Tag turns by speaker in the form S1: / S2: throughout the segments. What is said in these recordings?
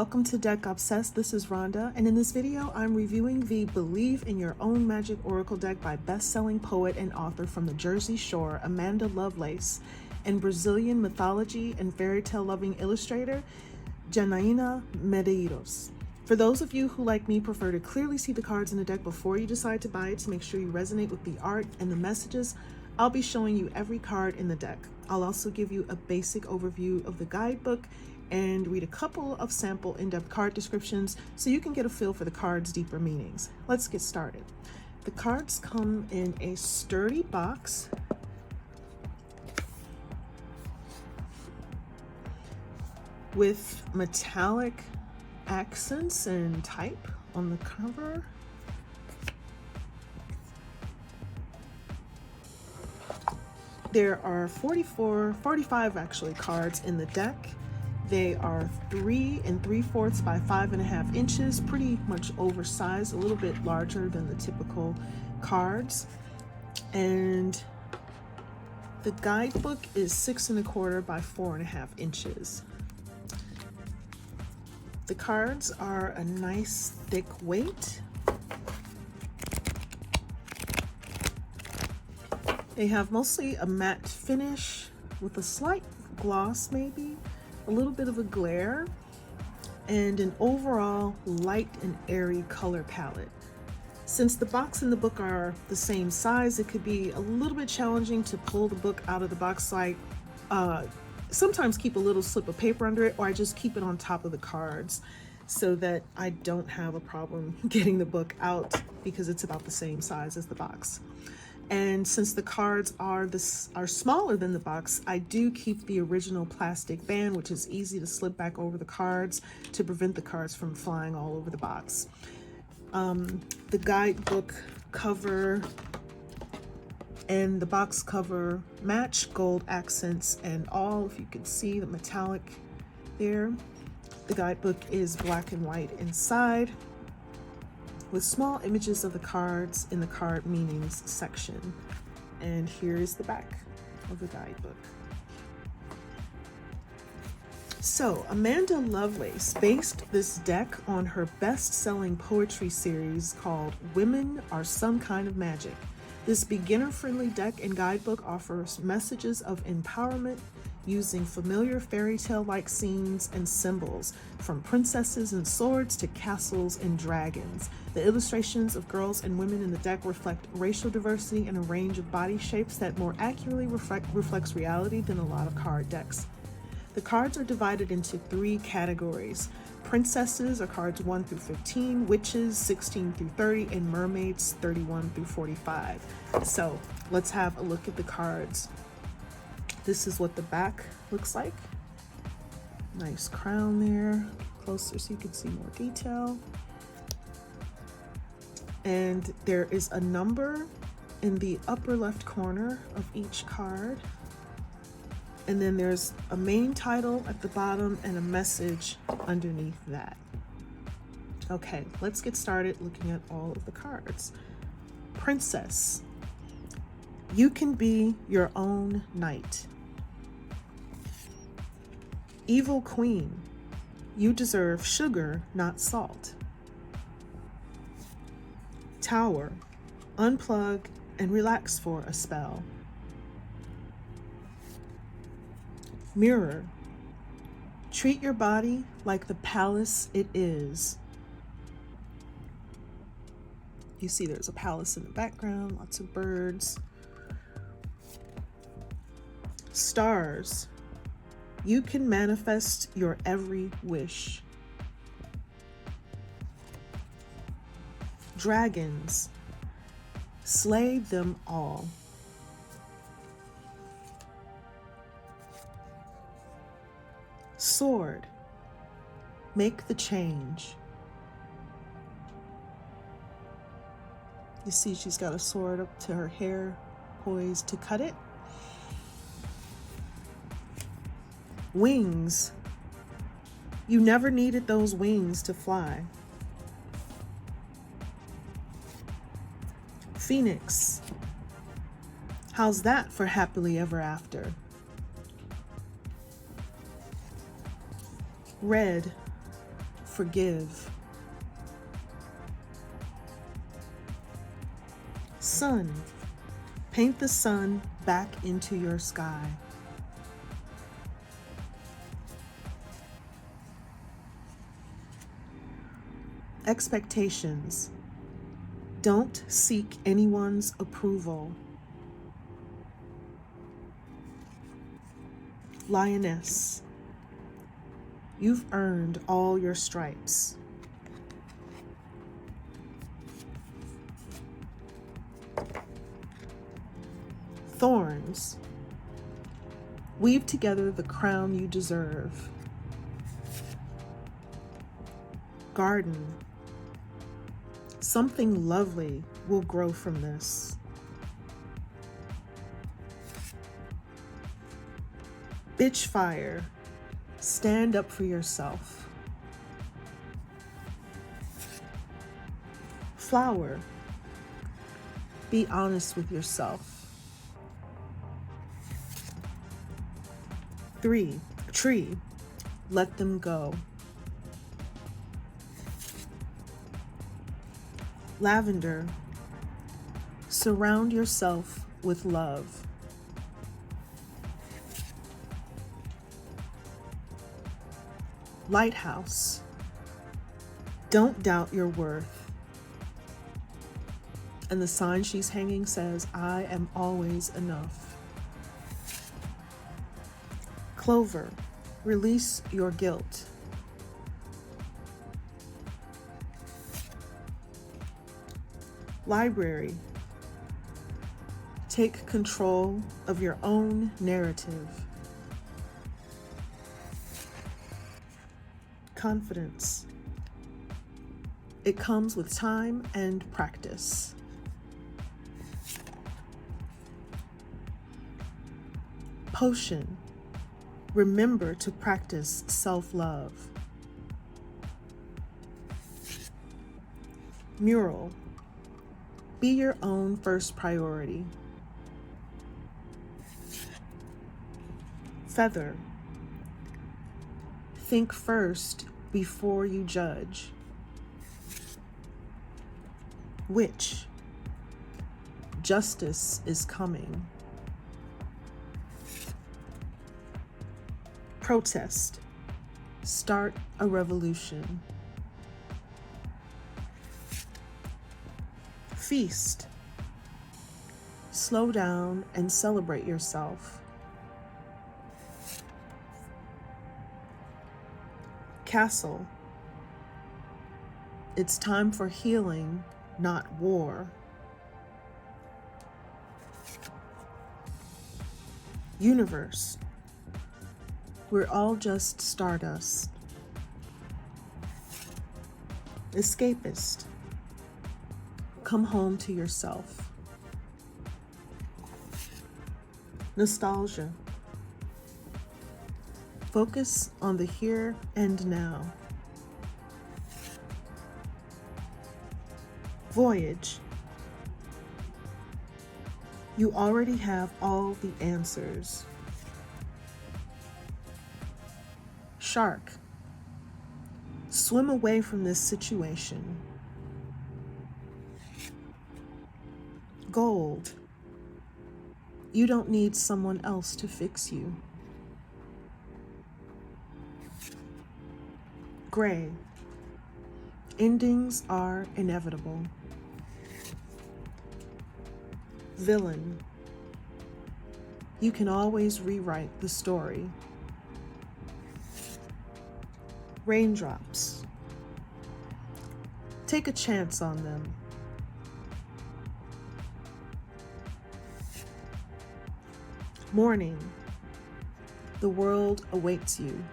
S1: welcome to Deck Obsessed. This is Rhonda, and in this video I'm reviewing the Believe in Your Own Magic Oracle deck by best-selling poet and author from the Jersey Shore, Amanda Lovelace, and Brazilian mythology and fairy tale loving illustrator, Janaína Medeiros. For those of you who, like me, prefer to clearly see the cards in the deck before you decide to buy it to make sure you resonate with the art and the messages, I'll be showing you every card in the deck. I'll also give you a basic overview of the guidebook and read a couple of sample in-depth card descriptions so you can get a feel for the cards' deeper meanings. Let's get started. The cards come in a sturdy box with metallic accents and type on the cover. There are 45 actually cards in the deck. They are 3 3/4 by 5.5 inches, pretty much oversized, a little bit larger than the typical cards. And the guidebook is 6 1/4 by 4.5 inches. The cards are a nice thick weight. They have mostly a matte finish with a slight gloss, maybe a little bit of a glare, and an overall light and airy color palette. Since the box and the book are the same size, it could be a little bit challenging to pull the book out of the box, so I sometimes keep a little slip of paper under it, or I just keep it on top of the cards so that I don't have a problem getting the book out because it's about the same size as the box. And since the cards are smaller than the box, I do keep the original plastic band, which is easy to slip back over the cards to prevent the cards from flying all over the box. The guidebook cover and the box cover match, gold accents and all. If you can see the metallic there. The guidebook is black and white inside, with small images of the cards in the card meanings section. And here is the back of the guidebook. So Amanda Lovelace based this deck on her best-selling poetry series called Women Are Some Kind of Magic. This beginner-friendly deck and guidebook offers messages of empowerment using familiar fairy tale-like scenes and symbols, from princesses and swords to castles and dragons. The illustrations of girls and women in the deck reflect racial diversity and a range of body shapes that more accurately reflects reality than a lot of card decks. The cards are divided into 3 categories. Princesses are cards 1 through 15, witches 16 through 30, and mermaids 31 through 45. So let's have a look at the cards. This is what the back looks like. Nice crown there, closer so you can see more detail. And there is a number in the upper left corner of each card. And then there's a main title at the bottom and a message underneath that. Okay, let's get started looking at all of the cards. Princess, you can be your own knight. Evil Queen, you deserve sugar, not salt. Tower, unplug and relax for a spell. Mirror, treat your body like the palace it is. You see there's a palace in the background, lots of birds. Stars, you can manifest your every wish. Dragons, slay them all. Sword, make the change. You see she's got a sword up to her hair, poised to cut it. Wings, you never needed those wings to fly. Phoenix, how's that for happily ever after? Red, forgive. Sun, paint the sun back into your sky. Expectations, don't seek anyone's approval. Lioness, you've earned all your stripes. Thorns, weave together the crown you deserve. Garden, something lovely will grow from this. Bitch fire, stand up for yourself. Flower, be honest with yourself. 3, tree, let them go. Lavender, surround yourself with love. Lighthouse, don't doubt your worth. And the sign she's hanging says, I am always enough. Clover, release your guilt. Library, take control of your own narrative. Confidence, it comes with time and practice. Potion, remember to practice self-love. Mural, be your own first priority. Feather, think first before you judge. Witch, justice is coming. Protest, start a revolution. Feast, slow down and celebrate yourself. Castle, it's time for healing, not war. Universe, we're all just stardust. Escapist, come home to yourself. Nostalgia, focus on the here and now. Voyage, you already have all the answers. Shark, swim away from this situation. Gold, you don't need someone else to fix you. Gray, endings are inevitable. Villain, you can always rewrite the story. Raindrops, take a chance on them. Morning, the world awaits you.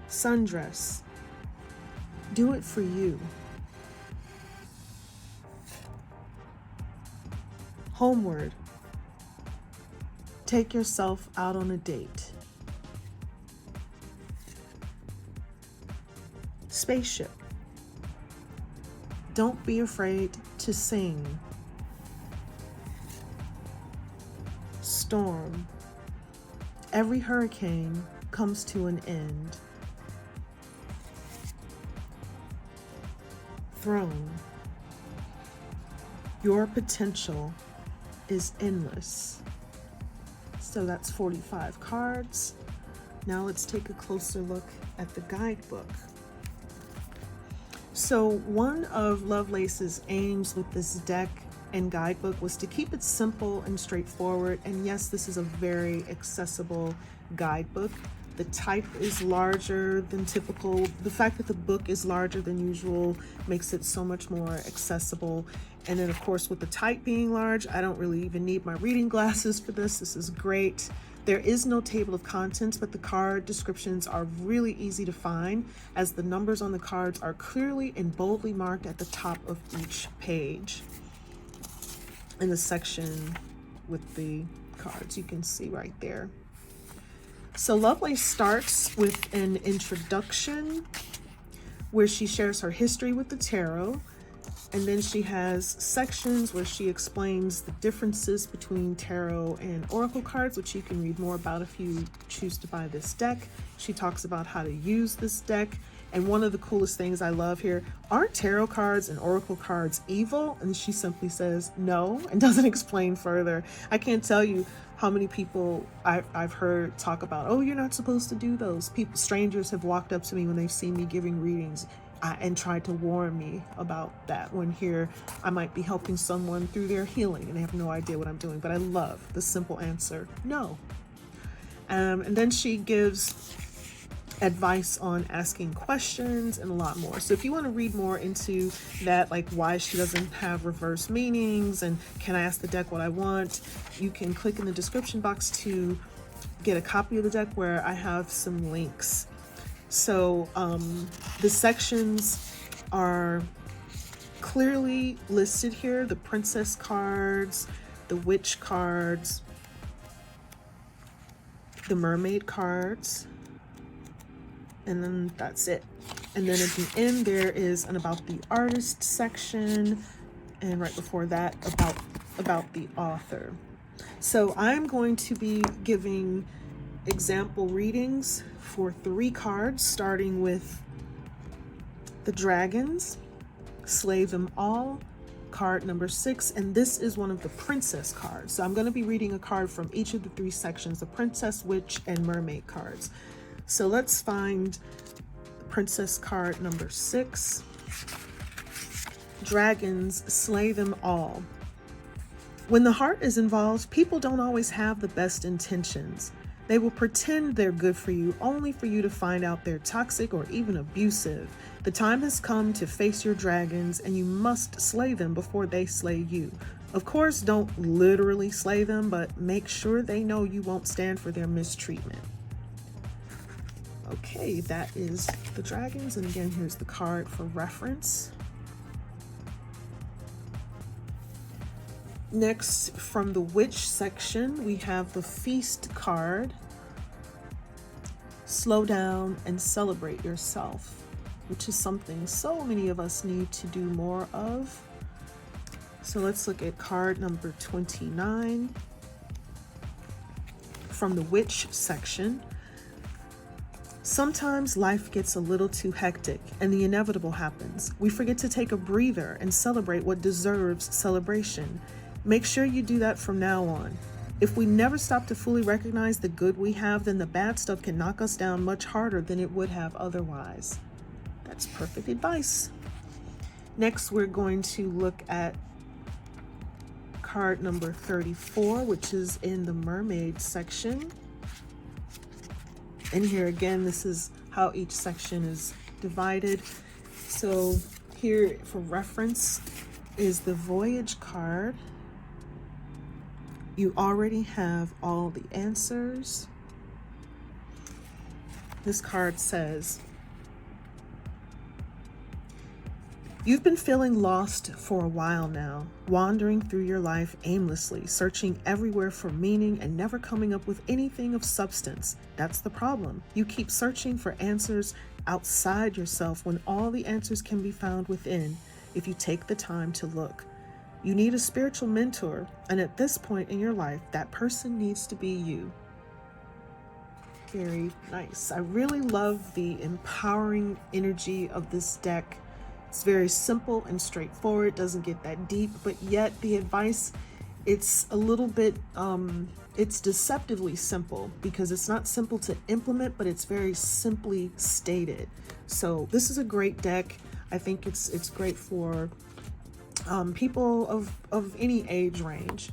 S1: Sundress, do it for you. Homeward, take yourself out on a date. Spaceship, don't be afraid to sing. Storm, every hurricane comes to an end. Throne. Your potential is endless. So that's 45 cards. Now let's take a closer look at the guidebook. So one of Lovelace's aims with this deck and guidebook was to keep it simple and straightforward. And yes, this is a very accessible guidebook. The type is larger than typical. The fact that the book is larger than usual makes it so much more accessible. And then of course, with the type being large, I don't really even need my reading glasses for this. This is great. There is no table of contents, but the card descriptions are really easy to find, as the numbers on the cards are clearly and boldly marked at the top of each page. In the section with the cards, you can see right there. So Lovelace starts with an introduction where she shares her history with the tarot, and then she has sections where she explains the differences between tarot and oracle cards, which you can read more about if you choose to buy this deck. She talks about how to use this deck. And one of the coolest things I love here, aren't tarot cards and oracle cards evil? And she simply says no and doesn't explain further. I can't tell you how many people I've heard talk about, oh, you're not supposed to do those. Strangers have walked up to me when they've seen me giving readings and tried to warn me about that, when here I might be helping someone through their healing and they have no idea what I'm doing. But I love the simple answer, no. And then she gives advice on asking questions and a lot more. So if you want to read more into that, like why she doesn't have reverse meanings and can I ask the deck what I want, you can click in the description box to get a copy of the deck where I have some links. So the sections are clearly listed here: the princess cards, the witch cards, the mermaid cards, and then that's it. And then at the end there is an about the artist section, and right before that about the author. So I'm going to be giving example readings for 3 cards, starting with the dragons, slay them all, card number 6, and this is one of the princess cards. So I'm going to be reading a card from each of the 3 sections, the princess, witch, and mermaid cards. So let's find princess card number 6. Dragons, slay them all. When the heart is involved, people don't always have the best intentions. They will pretend they're good for you only for you to find out they're toxic or even abusive. The time has come to face your dragons, and you must slay them before they slay you. Of course, don't literally slay them, but make sure they know you won't stand for their mistreatment. Okay, that is the dragons, and again, here's the card for reference. Next, from the witch section, we have the feast card. Slow down and celebrate yourself, which is something so many of us need to do more of. So let's look at card number 29 from the witch section. Sometimes life gets a little too hectic and the inevitable happens. We forget to take a breather and celebrate what deserves celebration. Make sure you do that from now on. If we never stop to fully recognize the good we have, then the bad stuff can knock us down much harder than it would have otherwise. That's perfect advice. Next, we're going to look at card number 34, which is in the mermaid section. And here again, this is how each section is divided. So here for reference is the voyage card. You already have all the answers. This card says, you've been feeling lost for a while now, wandering through your life aimlessly, searching everywhere for meaning and never coming up with anything of substance. That's the problem. You keep searching for answers outside yourself when all the answers can be found within if you take the time to look. You need a spiritual mentor, and at this point in your life, that person needs to be you. Very nice. I really love the empowering energy of this deck. It's very simple and straightforward, doesn't get that deep, but yet the advice, it's a little bit, it's deceptively simple because it's not simple to implement, but it's very simply stated. So this is a great deck. I think it's great for people of any age range.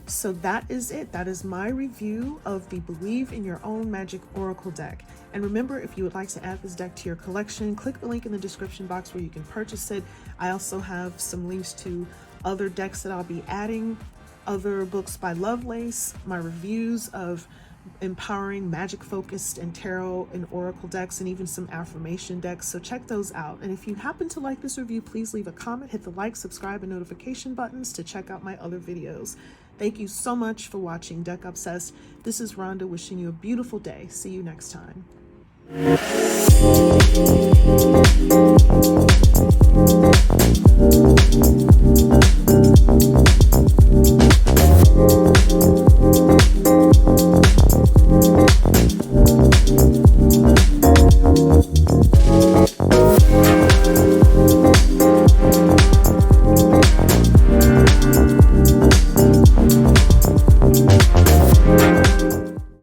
S1: So that is it. That is my review of the Believe in Your Own Magic Oracle deck. And remember, if you would like to add this deck to your collection, click the link in the description box where you can purchase it. I also have some links to other decks that I'll be adding, other books by Lovelace, my reviews of empowering magic focused and tarot and oracle decks, and even some affirmation decks. So check those out. And if you happen to like this review, please leave a comment, hit the like, subscribe, and notification buttons to check out my other videos. Thank you so much for watching Deck Obsessed. This is Rhonda wishing you a beautiful day. See you next time.